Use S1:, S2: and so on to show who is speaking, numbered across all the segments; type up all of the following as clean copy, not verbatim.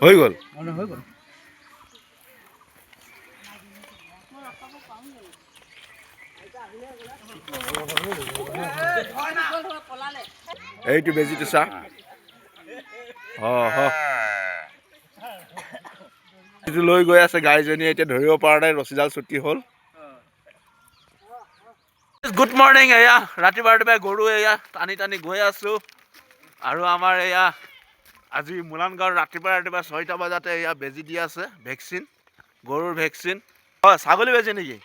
S1: হৈ গ'ল এইটো বেজিটো চা লৈ গৈ আছে গাইজনীয়ে এতিয়া ধৰিব পৰা নাই ৰছীডাল ছুটি হ'ল গুড মৰ্ণিং এয়া ৰাতিপুৱা গৰু এয়া টানি টানি গৈ আছো আৰু আমাৰ এয়া আজি মোলানগাঁৱৰ ৰাতিপুৱা 6টা বজাতে এয়া বেজি দি আছে ভেকচিন গৰুৰ ভেকচিন ছাগলী বেজি নেকি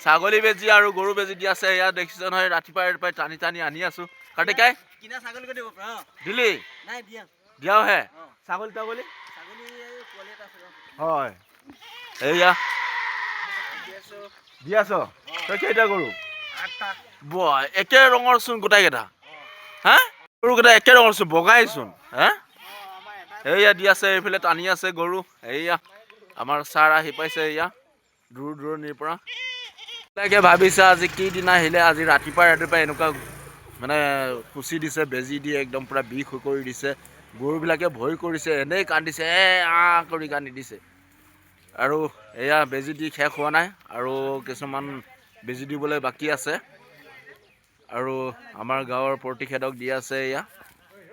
S1: ছাগলী বেজি আৰু গৰু বেজি দি আছে এয়া দেখিছ নহয় ৰাতিপুৱা টানি টানি আনি আছো কাটিকাই কিনা ছাগলীকে দিব দিলি নাই দিয়াও হে ছাগলী ছাগলী হয় এয়া দি আছ তই কেইটা গৰু একে ৰঙৰ চোন গোটাইকেইটা হা গৰুকেইটা একে ৰঙৰ চোন বগাইচোন হা এইয়া দি আছে এইফালে টানি আছে গৰু এইয়া আমাৰ ছাৰ আহি পাইছে এয়া দূৰ দূৰণিৰ পৰা তাকে ভাবিছে আজি কি দিন আহিলে আজি ৰাতিপুৱা এনেকুৱা মানে খুচি দিছে বেজি দি একদম পুৰা বিষ কৰি দিছে গৰুবিলাকে ভয় কৰিছে এনেই কান্দিছে কৰি কান্দি দিছে আৰু এয়া বেজি দি শেষ হোৱা নাই আৰু কিছুমান বেজি দিবলৈ বাকী আছে আৰু আমাৰ গাঁৱৰ প্ৰতিষেধক দি আছে এয়া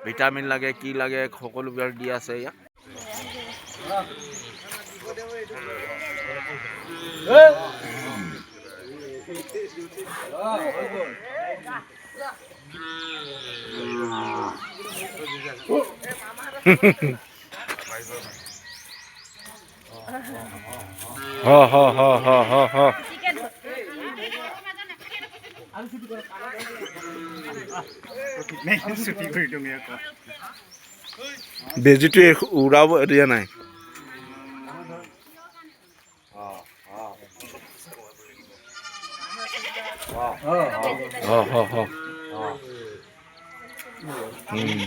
S1: ভিটামিন লাগে কি লাগে সকলোবিলাক দি আছে এয়া বেজিটো উৰাব দিয়া নাই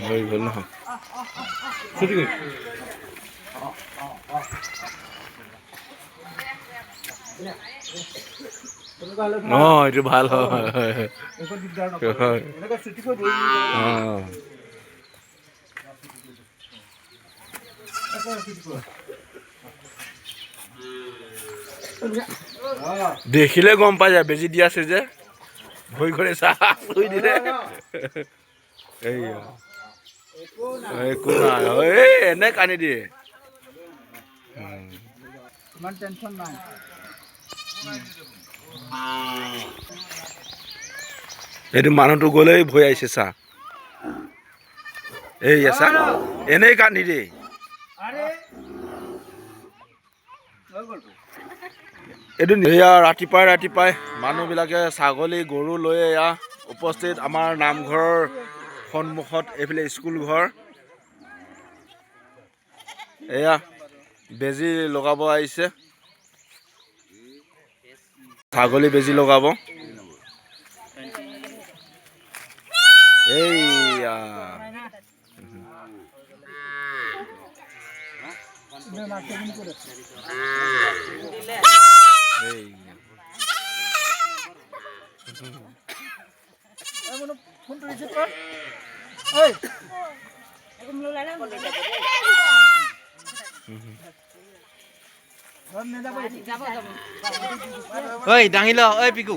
S1: হৈ গ'ল নহয় এইটো ভাল হয় দেখিলে গম পাই যায় বেজি দি আছে যে ভয় করে চাই দিলে একো নাই এনে কানি দিয়ে এইটো মানুহটো গ'লেই ভয় আহিছে চা এই চা এনেই কান্দি দিয়ে এইটো এয়া ৰাতিপুৱাই মানুহবিলাকে ছাগলী গৰু লৈ এয়া উপস্থিত আমাৰ নামঘৰৰ সন্মুখত এইফালে স্কুল ঘৰ এয়া বেজি লগাব আহিছে ছাগলী বেজি লগাব এইয়া ঐ দাঙি ল ঐ পিকু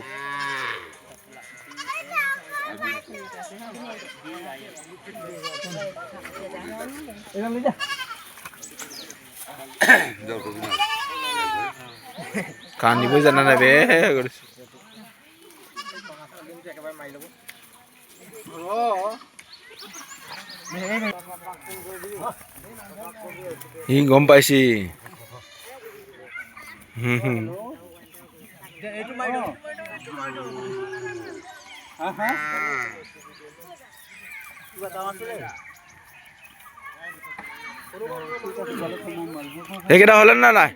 S1: কান্দিবই জানা নাই বে সি গম পাইছি এইকেইটা হলে না নাই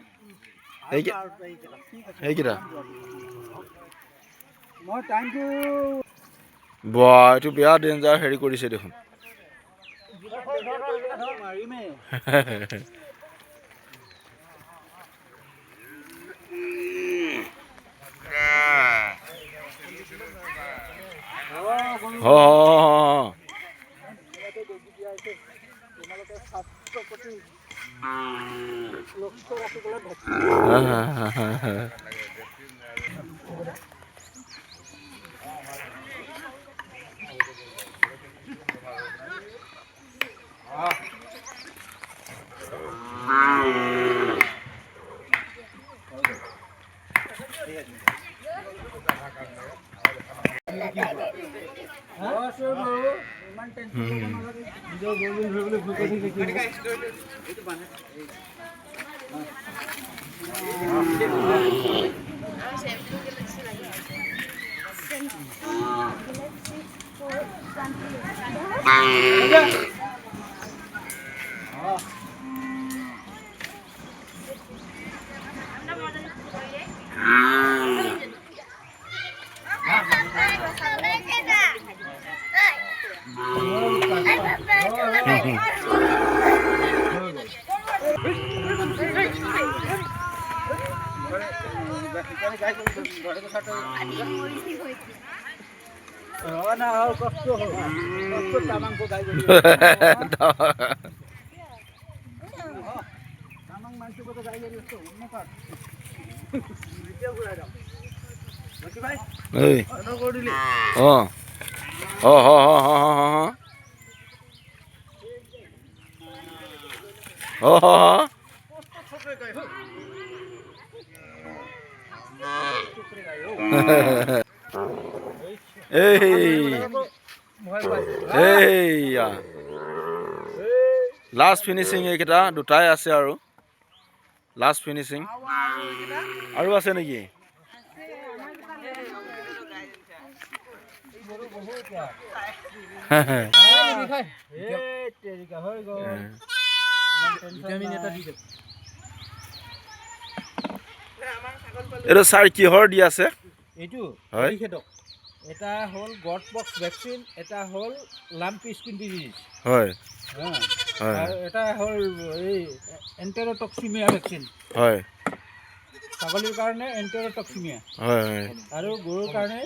S1: এইকেইটা এইটো বেয়া ডেঞ্জাৰ হেৰি কৰিছে দেখোন লাষ্ট ফিনিচিং এইকেইটা দুটাই আছে আৰু লাষ্ট ফিনিচিং আৰু আছে নেকি এইটো ছাৰ কিহৰ দি আছে
S2: এইটো
S1: হয়
S2: এটা হল গট বক্স ভ্যাকসিন এটা হল লাম্পি স্কিন ডিজিজ
S1: হয়
S2: আৰু এটা হল এই এন্টেৰোটক্সিমিয়া ভ্যাকসিন
S1: হয়
S2: ছাগলীৰ কাৰণে এন্টেৰোটক্সিমিয়া
S1: হয় হয়
S2: আৰু গৰুৰ কাৰণে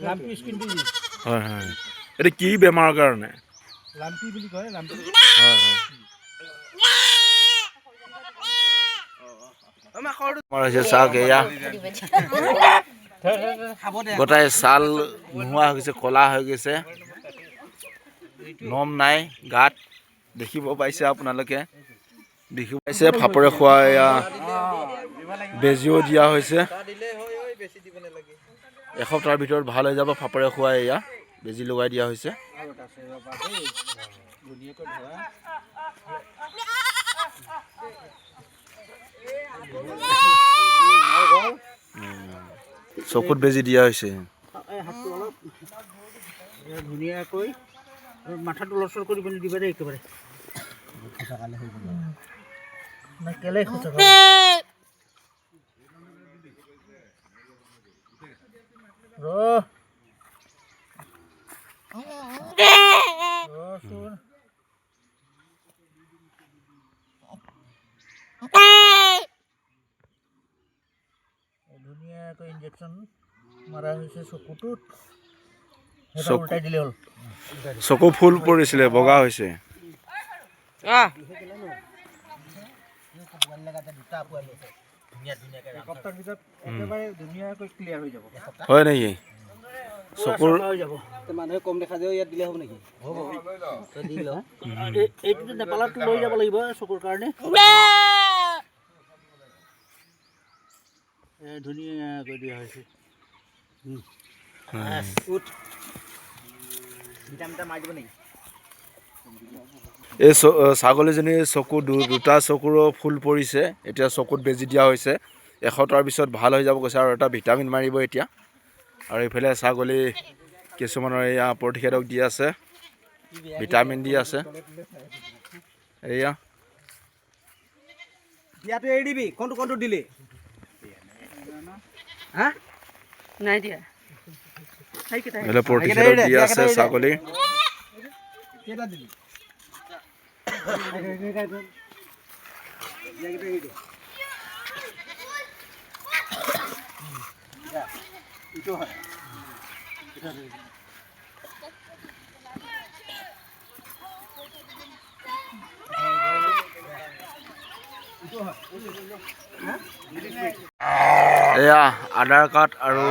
S2: লাম্পি স্কিন ডিজিজ
S1: হয় হয় এইটো কি বেমাৰৰ কাৰণে
S2: লাম্পি বুলি কয় লাম্পি
S1: হয় হয় আমাৰ হৈছে চাওক এয়া গোটাই ছাল নোহোৱা হৈ গৈছে কলা হৈ গৈছে নম নাই গাত দেখিব পাইছে আপোনালোকে দেখিব পাইছে ফাপৰে খোৱা এয়া বেজিও দিয়া হৈছে এসপ্তাহৰ ভিতৰত ভাল হৈ যাব ফাপৰে খোৱা এয়া বেজি লগাই দিয়া হৈছে চকুত বেজি দিয়া হৈছে
S2: ধুনীয়াকৈ মাথাটো লৰচৰ কৰি পিনে দিবা দেই একেবাৰে কেলে ধুনীয়াকৈ ইনজেকশ্যন মাৰা হৈছে চকুটোত উল্টাই দিলে হ'ল
S1: চকু ফুল পৰিছিলে বগা হৈছে হয় নেকি চকুৰ
S2: মানুহে কম দেখা যায় ইয়াত দিলে হ'ব নেকি এইটো নেপালতো লৈ যাব লাগিব চকুৰ কাৰণে ধুনীয়াকৈ দিয়া হৈছে
S1: এই ছাগলীজনীৰ চকু দুটা চকুৰো ফুল পৰিছে এতিয়া চকুত বেজি দিয়া হৈছে এসপ্তাহৰ পিছত ভাল হৈ যাব কৈছে আৰু এটা ভিটামিন মাৰিব এতিয়া আৰু এইফালে ছাগলী কিছুমানৰ এয়া প্ৰতিষেধক দি আছে ভিটামিন দি আছে এয়া
S2: ইয়াতে এৰি দিবি কোনটো দিলি হা নাই দিয়া
S1: এইফালে প্ৰতিষেধক দি আছে ছাগলী
S2: কেইটা দিলি ইটো হয়
S1: এয়া আধাৰ কাৰ্ড আৰু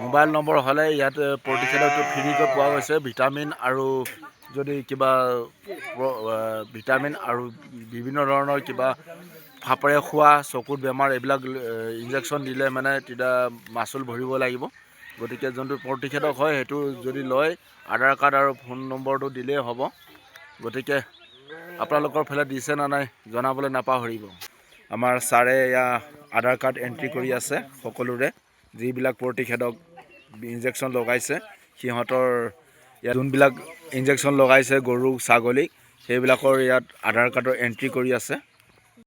S1: মোবাইল নম্বৰ হ'লে ইয়াত প্ৰতিষেধকটো ফ্ৰীকৈ পোৱা গৈছে। ভিটামিন আৰু যদি কিবা ভিটামিন আৰু বিভিন্ন ধৰণৰ কিবা ফাপৰে খোৱা চকুত বেমাৰ এইবিলাক ইনজেকশ্যন দিলে মানে তেতিয়া মাচুল ভৰিব লাগিব। গতিকে যোনটো প্ৰতিষেধক হয় সেইটো যদি লয় আধাৰ কাৰ্ড আৰু ফোন নম্বৰটো দিলেই হ'ব। গতিকে আপোনালোকৰ ফালে দিছে নে নাই জনাবলৈ নাপাহৰিব। আমাৰ ছাৰে এয়া আধাৰ কাৰ্ড এণ্ট্ৰি কৰি আছে সকলোৰে, যিবিলাক প্ৰতিষেধক ইনজেকশ্যন লগাইছে সিহঁতৰ ইয়াত যোনবিলাক ইনজেকশ্যন লগাইছে গৰু ছাগলীক সেইবিলাকৰ ইয়াত আধাৰ কাৰ্ডৰ এণ্ট্ৰি কৰি আছে।